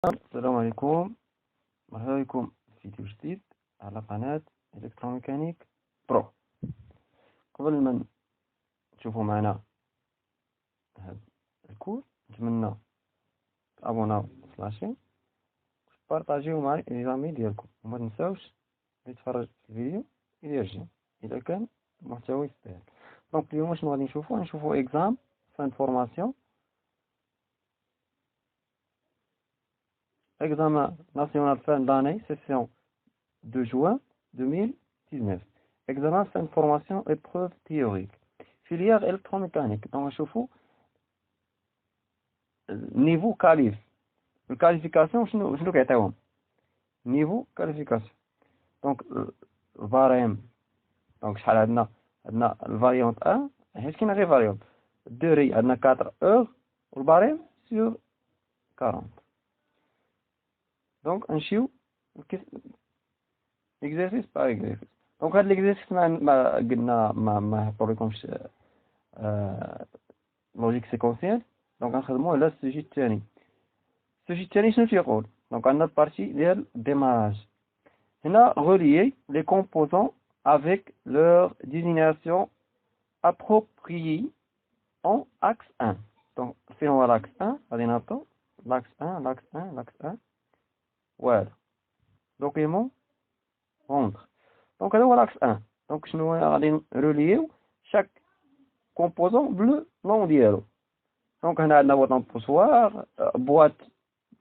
السلام عليكم، مرحبا بكم في فيديو جديد على قناة إلكتروميكانيك برو. قبل ما تشوفوا معنا هذا الكور نتمنى تابوناو سلاشين وتبارطاجيو مع لي زامي ديالكم، وما تنساوش يتفرج في الفيديو يدير جيم إذا كان المحتوى يستاهل. دونك اليوم شنو غادي نشوفوا إكزام فان فورماسيون، examen national fin d'année, session de juin 2019. Examen fin de formation, épreuve théorique. Filière électromécanique. Donc, نشوفوا niveau qualif. الكاليفيكاسيون شنو كيعطيوهم؟ niveau qualification. Donc, barème. Donc, شحال عندنا الفاريونت 1 حيت كاين غير فاريونت. الدوري عندنا 4 heures والباريم sur 40. Donc, نمشيو exercice par exercice. Donc هاد l'exercice ما قلنا ما حطولكمش لوجيك سيكونسيال. دونك غنخدموه على السوجي الثاني. السوجي الثاني شنو تيقول؟ دونك عندنا البارتي ديال démarrage. هنا relier les composants avec leur désignation appropriée en axe 1. Donc si on voit l'axe 1 غادي نعطو l'axe 1 l'axe 1 l'axe 1 voilà. document rendre. Donc هذا هو l'axe 1. Donc شنو غادي نروليو chaque composant bleu long ديالو. Donc هنا عندنا بوطون بوسوار، boîte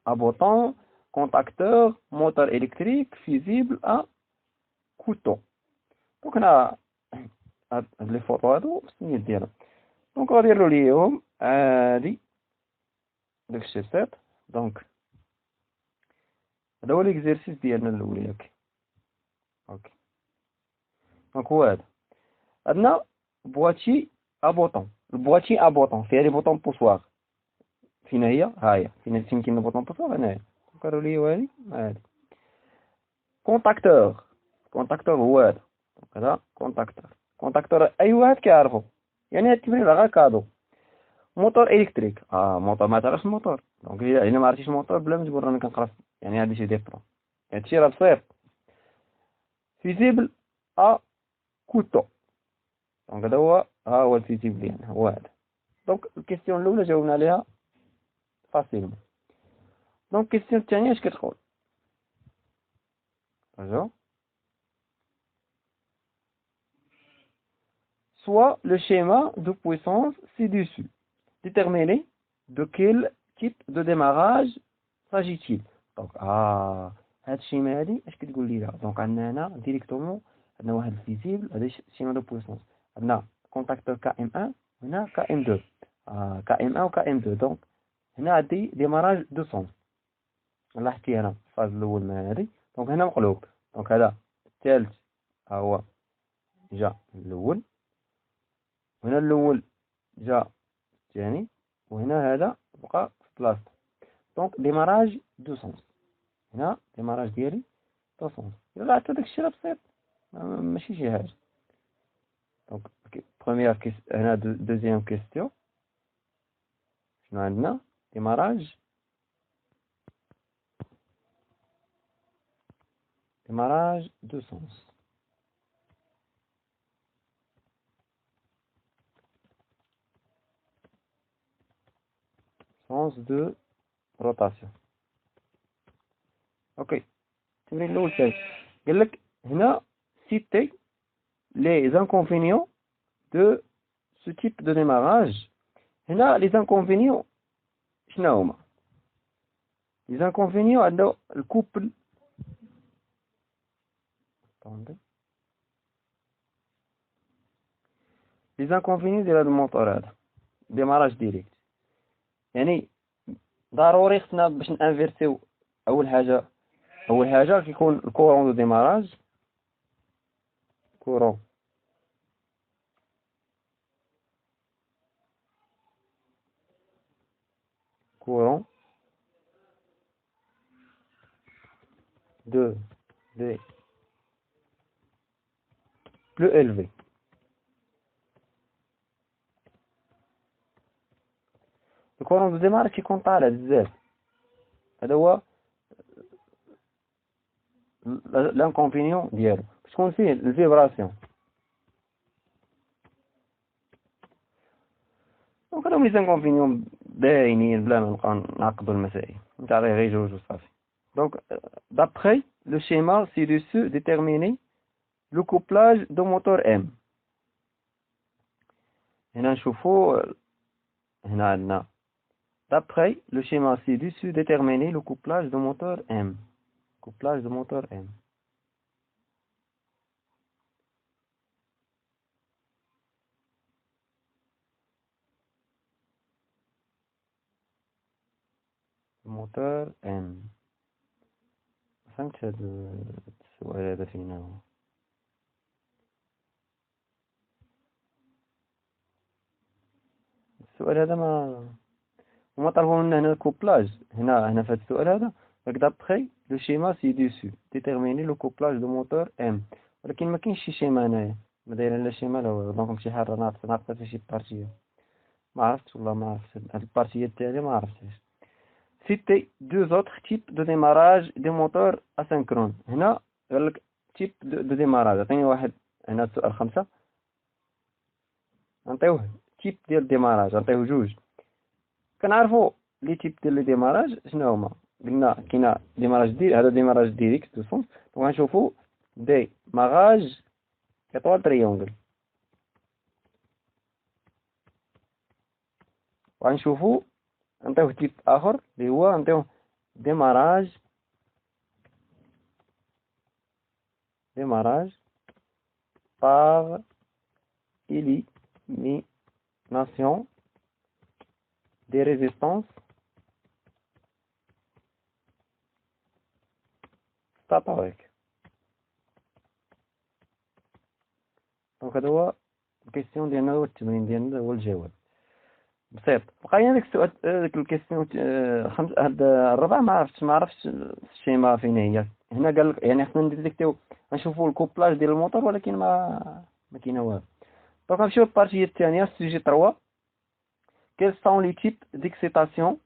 à boutons, contacteur, moteur électrique, fusible à couteau. Donc هنا هاد لي فوطو هادو السميات ديالهم. دونك غادي نروليوهم عادي داكشي سيت. دونك هذا هو ليكزيرسيس ديالنا الاول ياك. اوكي دونك هو هذا عندنا بواتي ا بوطون. البواتي ا بوطون فيها لي بوطون بوسوار. فين هي؟ ها هي فين كاين البوطون بوسوار هنايا. دونك لي هادي هادي. كونتاكتور هو هذا. دونك هذا كونتاكتور اي واحد كيعرفو، يعني هاد التمرين غير كادو. موتور الكتريك، موتور ما تعرفش الموتور. دونك الا ما عرفتيش الموتور بلا ما تقول راني كنقرا، يعني هادي شي ديبرون، هادشي راه بسيط. فيزيبل ا كوتو. دونك هذا هو الفيزيبل ديالنا هو هذا. دونك الكيستيون الاولى جاوبنا عليها فاسيلمون. دونك الكيستيون الثانيه اش كتقول؟ Soit le schéma de puissance ci-dessus. Déterminer de quel type de démarrage s'agit-il. Donc هاد الشيما هادي اش كتقول لينا؟ دونك عندنا هنا ديريكتومون عندنا واحد الفيزيبل، هذا الشيما دو بويسونس. عندنا كونتاكتور كا ام 1 وهنا كا ام 2. كا ام 1 وكا ام 2. دونك هنا عندي ديماراج دو سونس. لاحظتي هنا الفاز الاول ما هادي. دونك هنا مقلوب. دونك هذا الثالث ها هو جا الاول، وهنا الاول جا الثاني، وهنا هذا بقى في بلاصتو. دونك ديماراج دو سونس. هنا ديماراج ديالي دو سونس. الا عرفت داكشي راه بسيط ماشي شي حاجه. دونك بروميير هنا دوزيام كيستيون شنو عندنا؟ ديماراج دو سونس. sens de rotation. اوكي التمرين الاول ثاني قال لك هنا citer les inconvénients de ce type de démarrage. هنا les inconvénients شنو هما؟ les inconvénients عندنا الكوبل. les inconvénients ديال هذا الموتور هذا ديماراج ديريكت، يعني ضروري خصنا باش نانفيرتيو. اول حاجه كيكون الكورون دو ديماراج، كورون de D plus élevé. الكورون دو ديماراج كيكون طالع بزاف، هذا هو l'inconvénient ديالو شكون فيه الفيبراسيون. دونك هادو لي زانكونفينيون باينين بلا ما نبقاو نعقدو المسائل نتاع غير جوج وصافي. دونك d'après le schéma ci-dessus déterminer le couplage de moteur M. هنا نشوفو هنا عندنا d'après le schéma ci-dessus déterminer le couplage de moteur M. Couplage de moteur M. moteur M. فهمت هذا السؤال هذا فينا هو. السؤال هذا ما طلبوا منا هنا الكوبلاج هنا في هذا السؤال هذا d'après le schéma ci-dessus déterminer le couplage de moteur M. ولكن ما كاينش شي شيما هنايا ما دايرين لا شيما لا والو. دونك شي حاجه ناقصه في شي بارتيه ما عرفتش والله ما عرفتش هاد البارتيه التاليه ما عرفتش. Citer deux autres types de démarrage des moteurs asynchrones. هنا قال لك type de démarrage. عطيني واحد هنا السؤال 5 نعطيوه type ديال démarrage نعطيوه جوج. كنعرفوا لي تيب ديال لي ديماراج شنو هما. قلنا كاين ديماراج هذا ديماراج ديريكت دو سونس. غنشوفوا ديماراج ايطوال تريونغل وغنشوفوا نعطيوه تيب اخر اللي هو نعطيوه ديماراج par élimination des résistances ستاتيك. دونك هذا هو الكيستيون ديالنا هو التمرين ديالنا هو الجواب بسيط. بقى لي ديك السؤال ديك الكيستيون هاد الربع ما عرفتش الشيما فين هي. هنا قال لك يعني خصنا نديتيكتيو نشوفوا الكوبلاج ديال الموتور ولكن ما كاين والو. دونك نمشيو للبارتيه الثانيه سوجي 3. Quels sont les types d'excitation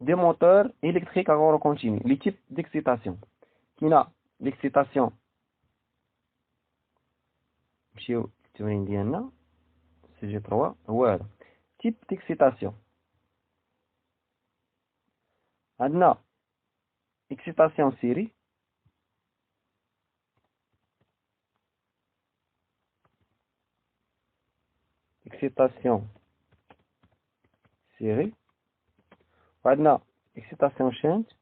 des moteurs électriques à courant continu? Les types d'excitation. كاين l'excitation نمشيو التمرين ديالنا سوجي 3 هو هذا type d'excitation. عندنا excitation série وعندنا excitation shunt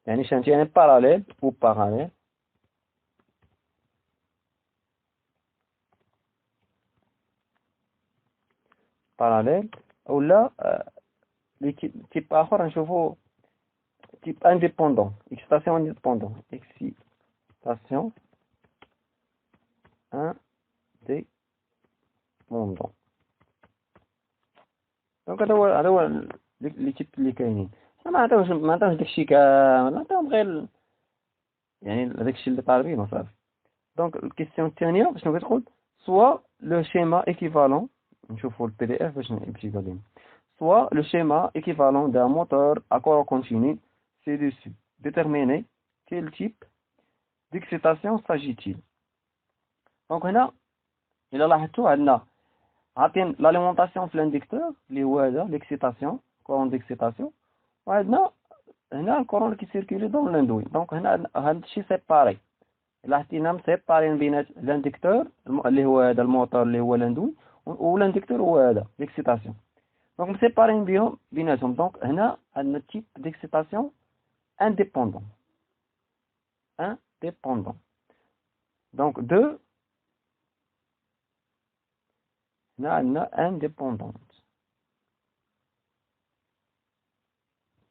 يعني shunt يعني parallèle ou parallèle ولا لي تيب اخر نشوفو type indépendant excitation indépendant دونك هذا هو لي تيب اللي كاينين. ما عطاوش داكشي كامل عطاوهم غير يعني داكشي اللي طالبين وصافي. دونك الكيستيون الثانيه شنو كتقول سوا لو شيما ايكيفالون نشوفوا البي دي اف باش نمشي قادين soit le schéma équivalent d'un moteur à courant continu ci-dessus. Déterminer quel type d'excitation s'agit-il. Donc هنا إلا لاحظتوا عندنا عاطين l'alimentation في l'inducteur اللي هو هذا l'excitation courant d'excitation وعندنا هنا الكورون اللي كيسيركولي دون لاندوي. دونك هنا هاد الشيء سيباري لاحظتينا مسيبارين بين لاندكتور اللي هو هذا الموتور اللي هو لاندوي ولاندكتور هو هذا l'excitation. Donc, nous séparons bien. Donc, on a un type d'excitation indépendant. Donc, deux, on a une indépendante.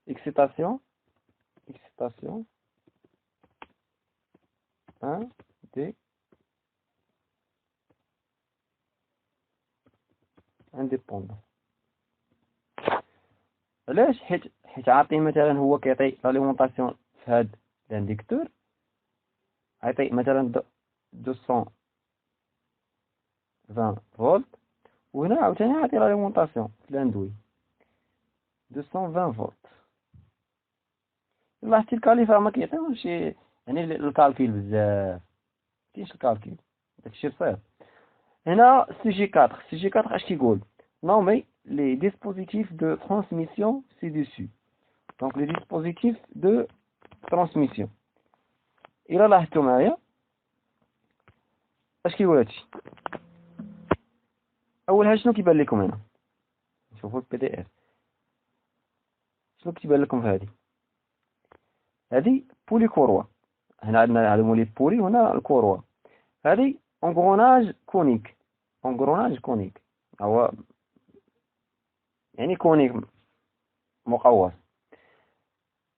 Excitation, indépendant. علاش حيت عاطي مثلا هو كيعطي لاليمونطاسيون في هاد الانديكتور عيطي مثلا 220 فولت وهنا عاوتاني عطي لاليمونطاسيون في الاندوي 220 فولت. لاحظتي الكاليفر ما كيعطيوش يعني الكالكيل بزاف، مكاينش الكالكيل، داكشي صعيب. هنا CG 4 CG 4 اش كيقول nommer les dispositifs de transmission ci-dessus. Donc les dispositifs de transmission. إلا لاحظتوا معايا اش كيقول هادشي؟ اول حاجه شنو كيبان لكم هنا؟ شوفوا PDF. شنو كيبان لكم في هذه بولي كوروا. هنا عندنا هذا مولي بولي وهنا الكوروا. هذه انغروناج كونيك. انغروناج كونيك هو يعني كونيك مقوس.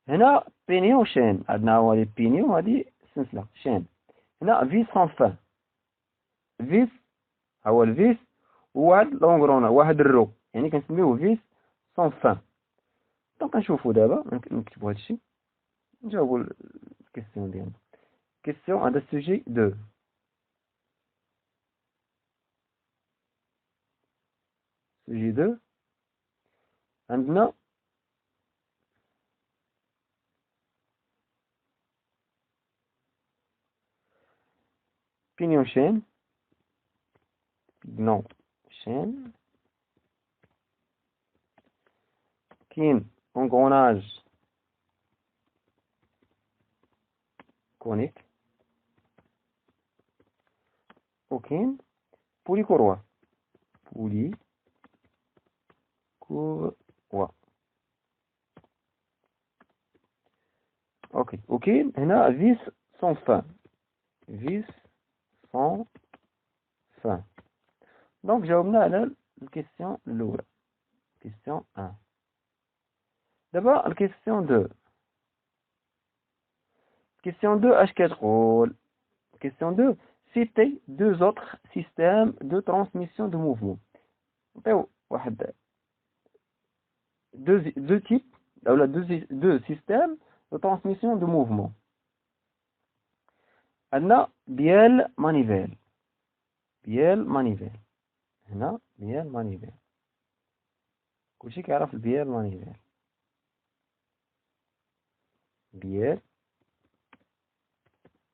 هنا بينيو شين، عندنا هو لي بينيو، هذه سلسله شين. هنا فيس سون فان، فيس هو الفيس وواحد لونغرونا واحد الرو، يعني كنسميوه فيس سون فان. دونك نشوفوا دابا نكتبوا هادشي نجاوبوا الكيسيون ديالنا. كيسيون هذا السوجي 2. سوجي 2 عندنا بينيون شين، بينيون شين، كاين انغروناج كونيك، وكاين بولي كوروا. بولي كوروا اوكي. وكاين هنا فيس سون فان، فيس سون فان. دونك جاوبنا على الكيسيون الاولى، كيسيون 1. دابا الكيسيون 2. كيسيون 2 اش كتقول؟ كيسيون 2 citer 2 autres systèmes de transmission de mouvement. نعطيو واحد deux types اولا deux systèmes de transmission de mouvement. عندنا بيال مانيفيل، بيال مانيفيل. هنا بيال مانيفيل، كلشي كيعرف البيال مانيفيل. بيال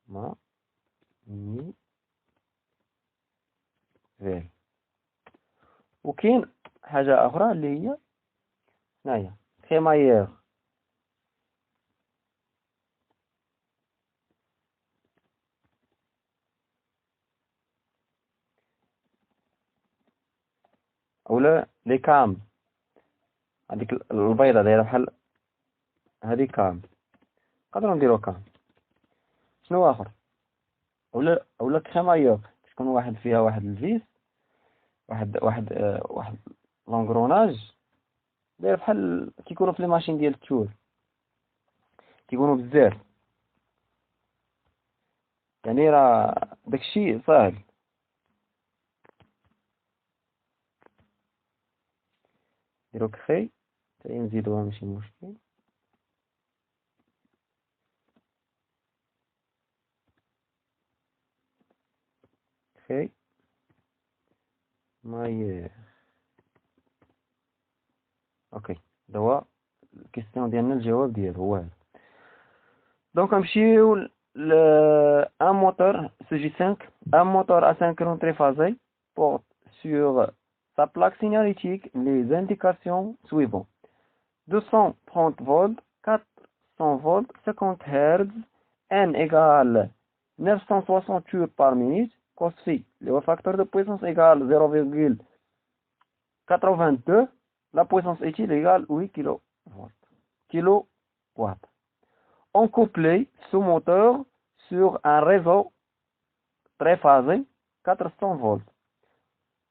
مانيفيل. وكاين حاجة أخرى اللي هي هنايا خيمايير. اولا لي كام، هذيك البيضة دايرة بحال هذه كام، نقدروا نديرو كام. شنو اخر؟ اولا كريمايور، تكون واحد فيها واحد الفيس، واحد لونغروناج داير بحال كيكونوا في لي ماشين ديال التول، كيكونوا بزاف. يعني راه داكشي ساهل. نديرو كخي حتى نزيدوها ماشي مشكل. كخي مايير. اوكي، دوا الكيستيون ديالنا الجواب ديالو هو هذا. دونك نمشيو ل un moteur CJ5, un moteur asynchrone triphasé porte sur sa plaque signalétique les indications suivantes: 230 volts, 400 volts, 50 Hz, N égale 960 tours par minute, cos phi, le facteur de puissance égale 0,82, la puissance utile égale 8 kW. On couplait ce moteur sur un réseau triphasé 400 volts,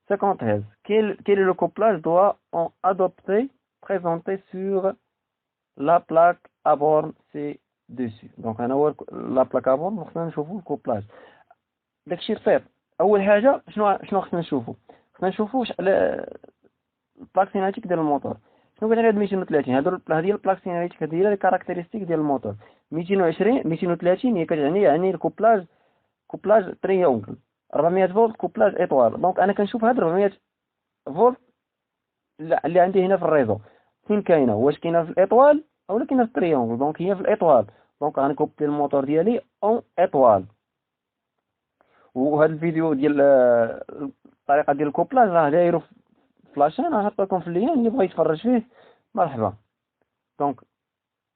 50 Hz. Quel est le couplage doit on adopter présenté sur la plaque à borne ci-dessus. Donc la plaque à borne خصنا نشوفوا الكوبلاج. داكشي صعيب. اول حاجه شنو خصنا نشوفوا؟ خصنا نشوفوا واش على البلاك سيناتيك ديال الموتور. شنو كاين هاد 230؟ هذه البلاك سيناتيك، هذه هي الكاركتيرستيك ديال الموتور. 220 230 هي كتعني الكوبلاج تريونغل. 400 فولت كوبلاج ايطوال. دونك انا كنشوف هاد 400 فولت اللي عندي هنا في الريزو فين كاينه؟ واش كاينه في الاطوال اولا كاينه في التريونغل؟ دونك هي في الاطوال، دونك غنكوبلي الموتور ديالي اون اطوال. وهذا الفيديو ديال الطريقه ديال الكوبلاج راه دايرو في لاشين، غنحط لكم في اللين اللي بغى يتفرج فيه مرحبا. دونك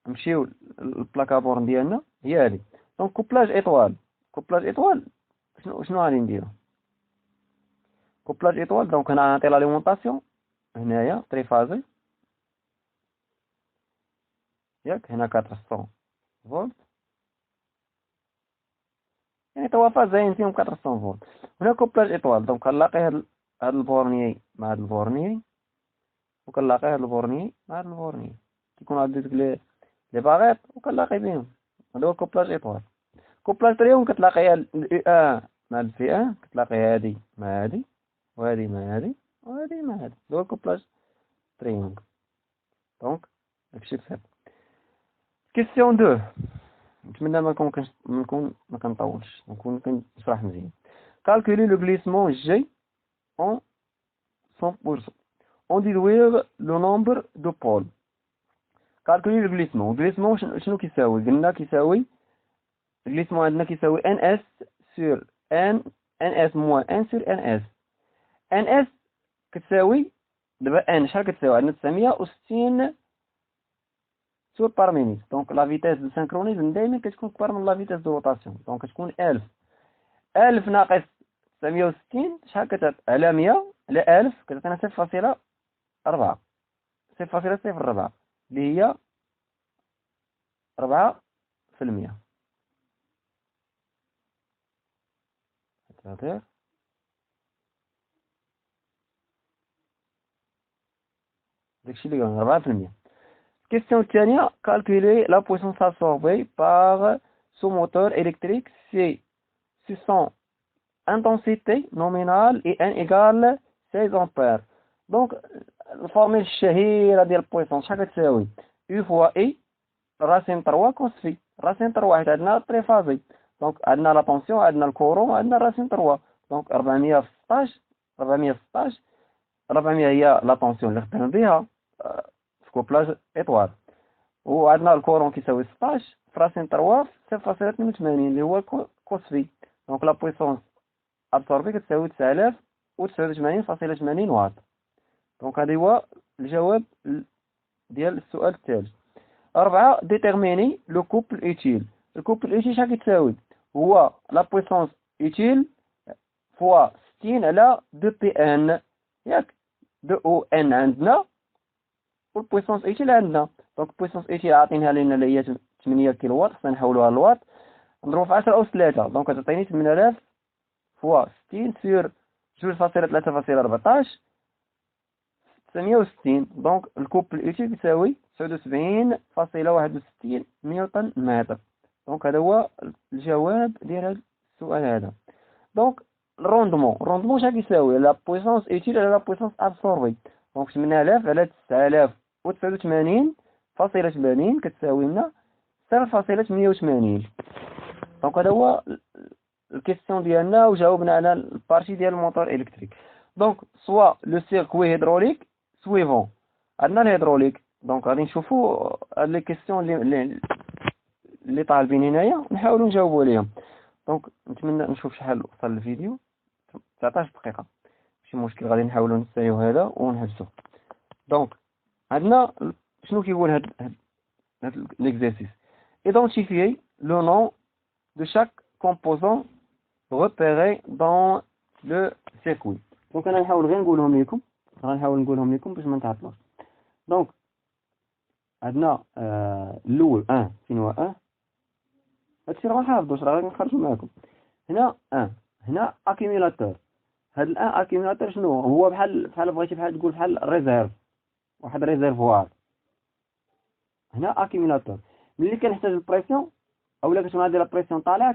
نمشيو للبلاكابور ديالنا هي هذه. دونك كوبلاج اطوال، كوبلاج اطوال شنو غادي نديرو؟ كوبلاج اطوال دونك انا غنعطي لاليمونطاسيون هنايا تريفازي ياك، هنا 400 فولت، يعني توافاز زي انتيهم 400 فولت. هنا كوبلاج اطوال دونك كنلاقي هاد البورنيي مع هاد البورنيي، وكنلاقي هاد البورنيي مع هاد البورنيي، كيكون عندي ديك لي باغيط وكنلاقي بهم. هذا هو كوبلاج اطوال. كوبلاج تريون كتلاقي الاي ان مع الفي ان، كتلاقي هادي مع هادي وهادي مع هادي وهادي مع هادي، هذا هو كوبلاج تريونغ. دونك داكشي بسيط. كيسيون 2، نتمنى ما كنطولش، نكون كنشرح مزيان. calculer le glissement G en 100%. On déduire le nombre de pôles. calculer le glissement. الجليسمون شنو كيساوي؟ قلنا كيساوي الجليسمون عندنا كيساوي NS sur NS moins N sur NS. NS كتساوي دابا N شحال كتساوي؟ عندنا 960 sur par minute. دونك لا فيتاس دو سانكرونيزم دائما كتكون كبر من لا فيتاس دو روتاسيون، دونك كتكون 1000. 1000 ناقص 960 شحال على 100 على 1000 كتعطينا 0.4، 0.04 اللي هي 4%. داكشي اللي قلنا 4%. الكيستيون الثانية calculer la puissance absorbée par ce moteur électrique si son intensité nominale est N égale 16 ampères. دونك الفورميل الشهيرة ديال البويسونس شحال كتساوي؟ U fois E راسين 3 كوس في راسين 3، حيت عندنا تريفازي، دونك عندنا لا طونسيون، عندنا الكورون، عندنا راسين 3، دونك 416 400 هي لا طونسيون اللي خدامين بها في كوبلاج اطوال، وعندنا الكورون كيساوي 16 في راسين 3 في 0.82 اللي هو كوس في. دونك لا بويسونس ابسوربي كتساوي 9089.80 واط. دونك هذا هو الجواب ديال السؤال الثالث. 4 ديتيرميني لو كوبل ايتيل. الكوبل ايتيل شحال كتساوي؟ هو لا بويسونس ايتيل فوا 60 على 2 بي ان، ياك 2 او ان عندنا والبويسونس ايتيل عندنا. دونك البويسونس ايتيل عاطينها لنا اللي هي 8 كيلو واط، خصنا نحولوها لواط نضربو في 10 أس 3، دونك كتعطيني 8000 فوا 60 سور 2.3.14 960. دونك الكوبل ايتيل يساوي 79.61 نيوتن متر. دونك هذا هو الجواب ديال هذا السؤال هذا. دونك الروندمون شحال كيساوي؟ لا بويسونس ايتيل على لا بويسونس ابسوربي، دونك 8000 على 9089.80 كتساوي لنا 0.180. دونك هذا هو الكيستيون ديالنا، وجاوبنا على البارتي ديال الموتور الكتريك. دونك سوا لو سيركوي هيدروليك سويفون، عندنا الهيدروليك، دونك غادي نشوفوا لي كيستيون اللي طالبين هنايا نحاولوا نجاوبوا عليهم. دونك نتمنى نشوف شحال وصل الفيديو، 19 دقيقه ماشي مشكل، غادي نحاولوا نسيو هذا ونحبسوا. دونك عندنا شنو كيقول هاد ليكزيرسيس؟ identifier le nom de chaque composant repéré dans le circuit. دونك انا نحاول غير نقولهم لكم باش ما نتعطلوش. دونك عندنا الاول 1 فين هو 1، هادشي راه حافظوش، راه غادي نخرجوا معكم. هنا 1، هنا اكيميلاتور. هاد الان اكيميلاتور شنو هو؟ بحال بغيتي بحال تقول بحال ريزيرف، واحد ريزيرفوار. هنا اكيميلاتور ملي كنحتاج البريسيون اولا كتكون هذه لا بريسيون طالعه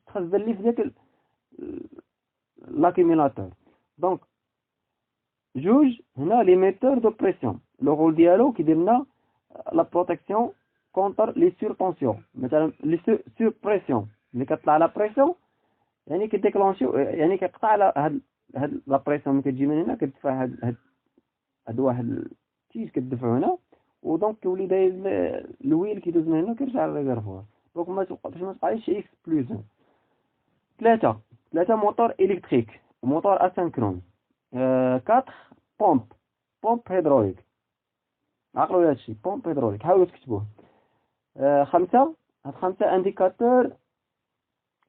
كتخزن لي في داك لاكيميلاتور. دونك جوج هنا ليميتور دو بريسيون، لو رول ديالو كيدير لنا لا بروتيكسيون كونتر لي سور طونسيون. مثلا لي سور بريسيون ملي كطلع لا بريسيون يعني كيديكلونشيو، يعني كيقطع على هاد لا بريسيون ملي كتجي من هنا كتدفع هاد واحد التيج كتدفعو هنا، ودونك كيولي داير الويل كيدوز من هنا كيرجع للريزرفوار. دونك باش ما تبقايش شي اكس بلوس. ثلاثة موتور إلكتريك، موتور أسينكرون. 4 بومب هيدروليك. عقلوا هادشي، بومب هيدروليك، حاولوا تكتبوه. 5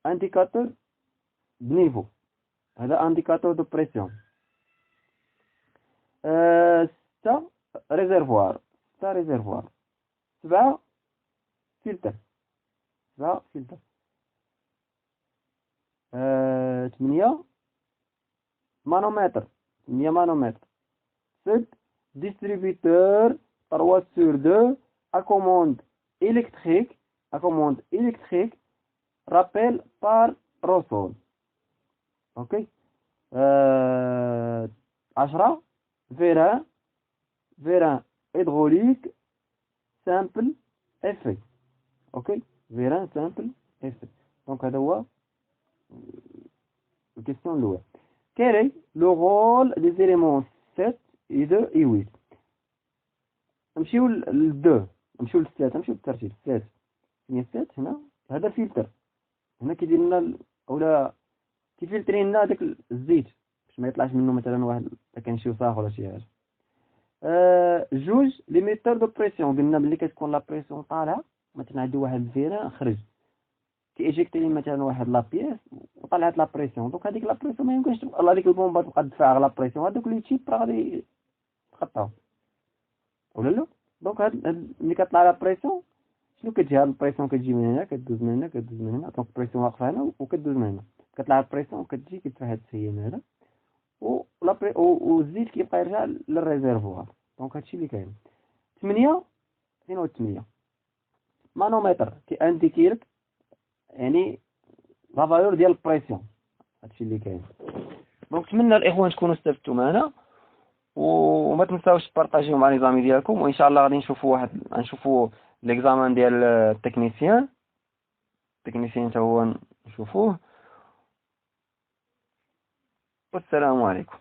انديكاتور بنيفو، هذا انديكاتور دو بريسيون. 6 ريزرفوار. 7 فلتر. 8 مانومتر. 7 distributeur 3/2 à commande électrique rappel par ressort. ok. 10 vérin hydraulique simple effet. ok. vérin simple effet. donc هذا هو الكيستيون الأولى. quel est le rôle des éléments 7 et 2 et 8؟ نمشيو لل2، نمشيو لل3، نمشيو بالترتيب. 7 هي 7 هنا، هذا فلتر هنا كيدير لنا اولا كيفلتري لنا داك الزيت باش ما يطلعش منه مثلا واحد كان شي وساخ ولا شي حاجه. جوج لي ميتور دو بريسيون، قلنا ملي كتكون لا بريسيون طالعه مثلا عندي واحد الفيران خرج كيجيكتي لي مثلا واحد لا بيس وطلعت لا بريسيون، دونك هذيك لا بريسيون ما يمكنش تبقى هذيك البومبا تبقى تدفع على لا بريسيون، هذوك لي تشيب راه غادي تخطاو ولا لا. دونك هاد ملي كطلع لا بريسيون شنو كتجي؟ هاد البريسيون كتجي من هنا كدوز من هنا دونك البريسيون واقفه هنا وكدوز من هنا، كطلع البريسيون كتجي كتدفع هاد السيد من هنا والزيت كيبقى يرجع للريزيرفوار. دونك هادشي اللي كاين. 8 فين هو 8 مانومتر كيانديكي لك يعني لا فالور ديال البريسيون، هادشي اللي كاين. دونك نتمنى الاخوان تكونوا استفدتوا معنا، وما تنساوش تبارطاجيو مع لي زامي ديالكم، وان شاء الله غادي نشوفوا ليكزامان ديال التكنيسيان حتى هو نشوفوه. والسلام عليكم.